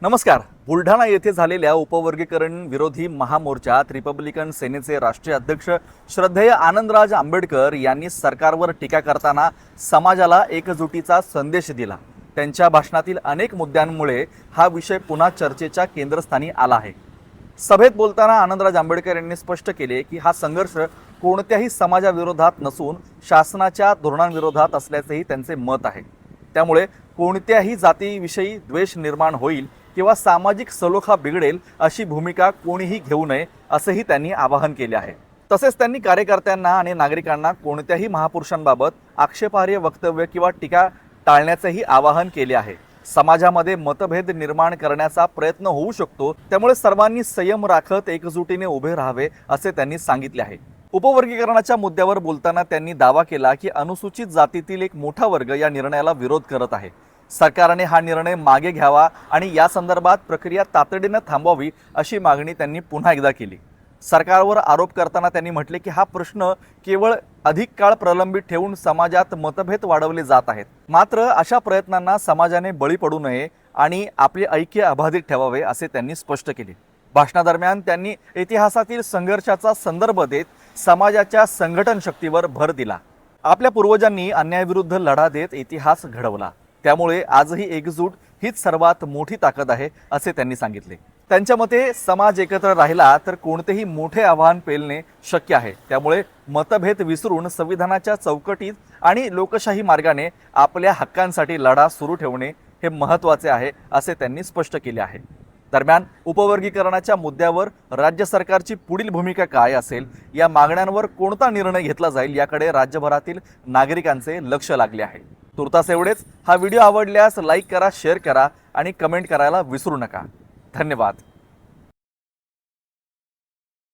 नमस्कार. बुलढाणा येथे झालेल्या उपवर्गीकरण विरोधी महामोर्चात रिपब्लिकन सेनेचे राष्ट्रीय अध्यक्ष श्रद्धेय आनंदराज आंबेडकर यांनी सरकारवर टीका करताना समाजाला एकजुटीचा संदेश दिला. त्यांच्या भाषणातील अनेक मुद्द्यांमुळे हा विषय पुन्हा चर्चेच्या केंद्रस्थानी आला आहे. सभेत बोलताना आनंदराज आंबेडकर यांनी स्पष्ट केले की हा संघर्ष कोणत्याही समाजाविरोधात नसून शासनाच्या धोरणांविरोधात असल्याचेही त्यांचे मत आहे. त्यामुळे कोणत्याही जातीविषयी द्वेष निर्माण होईल किंवा सामाजिक सलोखा बिघडेल अशी भूमिका कोणीही घेऊ नये असेही त्यांनी आवाहन केले आहे. तसेच त्यांनी कार्यकर्त्यांना आणि नागरिकांना कोणत्याही महापुरुषांबाबत आक्षेपार्ह वक्तव्य किंवा टीका टाळण्याचेही आवाहन केले आहे. समाजामध्ये मतभेद निर्माण करण्याचा प्रयत्न होऊ शकतो, त्यामुळे सर्वांनी संयम राखत एकजुटीने उभे राहावे असे त्यांनी सांगितले आहे. उपवर्गीकरणाच्या मुद्द्यावर बोलताना त्यांनी दावा केला की अनुसूचित जातीतील एक मोठा वर्ग या निर्णयाला विरोध करत आहे. सरकारने हा निर्णय मागे घ्यावा आणि या संदर्भात प्रक्रिया तातडीने थांबवावी अशी मागणी त्यांनी पुन्हा एकदा केली. सरकारवर आरोप करताना त्यांनी म्हटले की हा प्रश्न केवळ अधिक काळ प्रलंबित ठेवून समाजात मतभेद वाढवले जात आहेत. मात्र अशा प्रयत्नांना समाजाने बळी पडू नये आणि आपले ऐक्य अबाधित ठेवावे असे त्यांनी स्पष्ट केले. भाषणादरम्यान त्यांनी इतिहासातील संघर्षाचा संदर्भ देत समाजाच्या संघटन शक्तीवर भर दिला. आपल्या पूर्वजांनी अन्यायाविरुद्ध लढा देत इतिहास घडवला, त्यामुळे आजही एकजूट हीच सर्वात मोठी ताकद आहे असे त्यांनी सांगितले. त्यांच्या मते समाज एकत्र राहिला तर कोणतेही मोठे आव्हान पेलणे शक्य आहे. त्यामुळे मतभेद विसरून संविधानाच्या चौकटीत आणि लोकशाही मार्गाने आपल्या हक्कांसाठी लढा सुरू ठेवणे हे महत्त्वाचे आहे असे त्यांनी स्पष्ट केले आहे. दरम्यान उपवर्गीकरणाच्या मुद्द्यावर राज्य सरकारची पुढील भूमिका काय असेल, या मागण्यांवर कोणता निर्णय घेतला जाईल याकडे राज्यभरातील नागरिकांचे लक्ष लागले आहे. तुर्तास एवढेच. हा व्हिडिओ आवडल्यास लाईक करा, शेअर करा आणि कमेंट करायला विसरू नका. धन्यवाद.